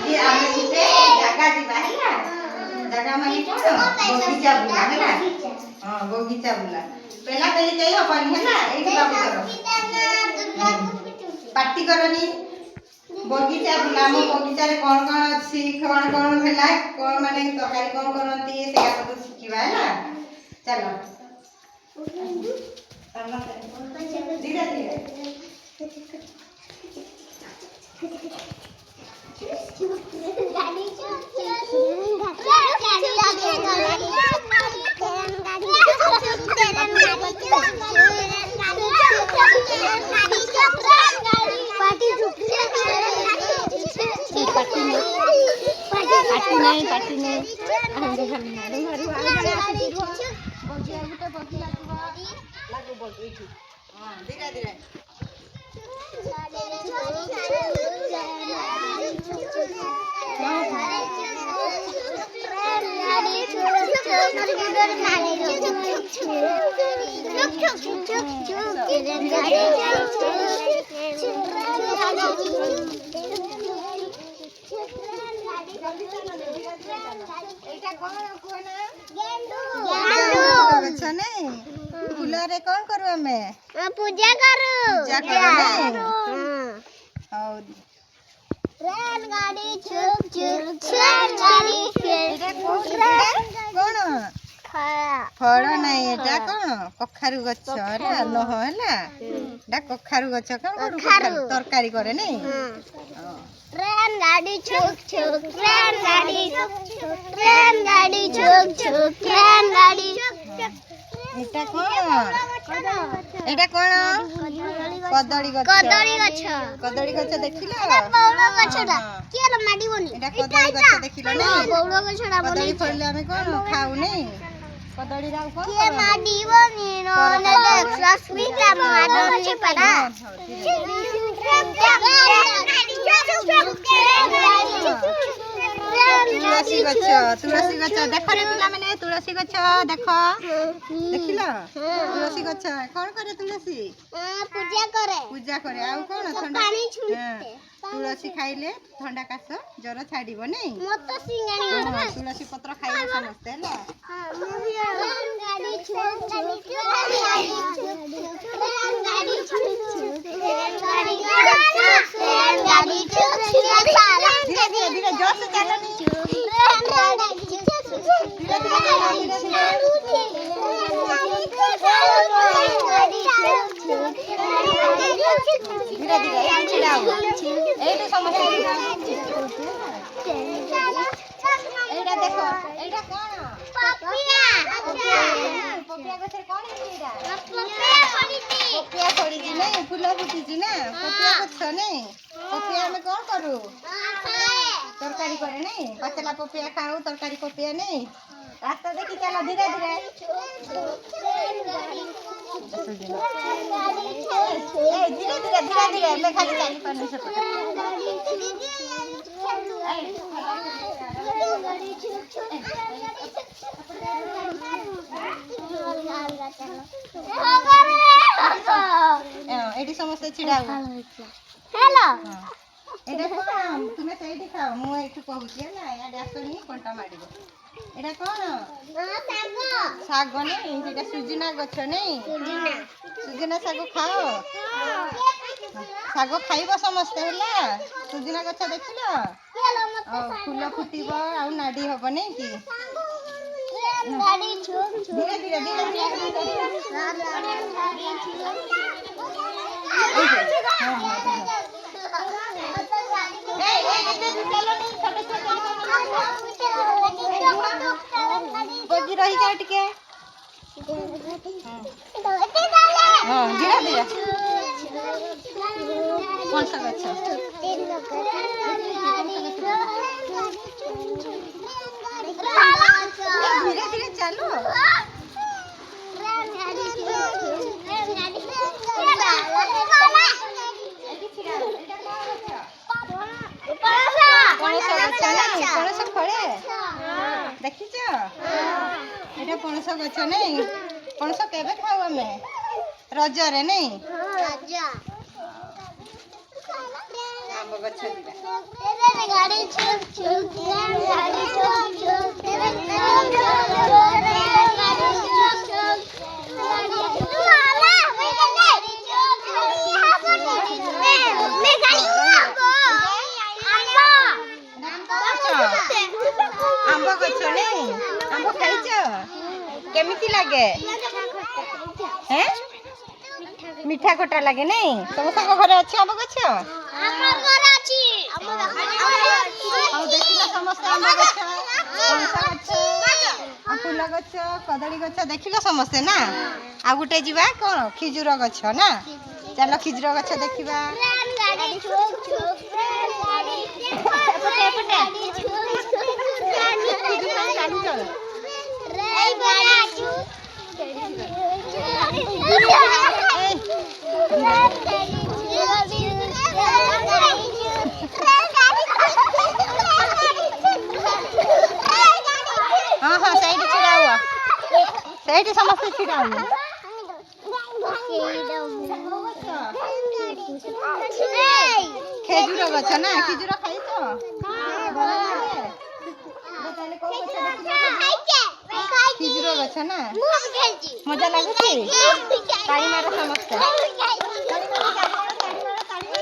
ये आमे गुटे जागा दिबा हैला जागा माने कोन बगीचा बुला हैला हां बगीचा बुला पहला कहि जाई हबनी हैला एठी बाबू करो पार्टी करनी बगीचा बुला मो बगीचा रे कोन कोन अछि कोन कोन हैला कोन माने तरकारी कोन करंती से सब सिखिबा हैला चलो धीरे धीरे पार्टी नहीं धीरे धीरे फूल रे कौन करू हमें पूजा करू और ट्रेन गाड़ी छुक छुक ट्रेन गाड़ी कौन फल नहीं एटा कौन कखारु गछ रे लह हैला एटा कखारु गछ कौन करू तरकारी करे नहीं ट्रेन गाड़ी छुक छुक ट्रेन गाड़ी छुक छुक ट्रेन गाड़ी छुक छुक ट्रेन गाड़ी एटा कौन कदली गछ कदली गछ देखिला बौड़ गछडा केला माडी बनी एटा कदली गछ देखिला नहीं बौड़ गछडा बनी कदली फड़ले हमें कौन खाऊ नहीं कदली राव कौन के माडी बनी नो ने सस्मिता माडी छै पड़ा तुलसी गछ देख रे पिला माने तुलसी गछ देख देखिल तुलसी गछ कौन करे तुलसी पूजा करे आउ कौन ठंडा तुलसी खाइले ठंडा काश जर छाड़ीब नहीं तुलसी पत्र खाइले समस्ते हैला धीरे धीरे धीरे जोर से चलो धीरे धीरे छिड़ाओ एटा समस्या एटा देखो एटा कोन पपिया पपिया गछर कोन एटा पपिया पड़ी जी नहीं फूल फुटी जी ना पपिया गछ नहीं पपिया में कोन करू तरकारी करे नहीं पचला पपिया खाऊ तरकारी पपिया नहीं रास्ता देखी चलो धीरे धीरे धीरे धीरे धीरे धीरे मैं खाली चाली पानी से एटी समस्या छिड़ाऊ हेलो एटा कोन तुमे सेठी खाओ मु एठु कहूची ना याडे आसनी कोंटा माडिबो एटा कोन साग नहीं एटा सुजिना गछ नहीं सुजिना साग खाओ साग खाइबो समस्त हैला सुजिना गछ देखिलो फूल फुटिबो आ नाडी हबो नहीं की धीरे धीरे धीरे बगी रही जा टिके हां धीरे धीरे कौन सा गछ धीरे धीरे चलो पणस फले देखिछ एटा पणस गछ नहीं पणस केबे खाऊ हमें रज रे नहीं ଗଛ ଦିଟା। ट्रेन गाड़ी छुक छुक ट्रेन गाड़ी छुक छुक ट्रेन गाड़ी छुक छुक मामा मैं गाड़ी आंब गछ नहीं आंब खाइछ केमिति लागे हैं मीठा खटा लगे नहीं समस्त घरे अच्छे आंब गछ देखिल समस्त आंब गछ फूल गछ कदली गछ देखिल समस्ते ना आ गुटे जीवा कौन खिजुर गछ ना चल खिजुर गछ देखिबा हाँ हाँ सही छिड़ा हुआ सही समस्ते छिड़ा हुआ खेजुर गछ ना खिजुर खाइछ खिजुर गछ ना मजा लाଗୁଛି ताली मार समस्ते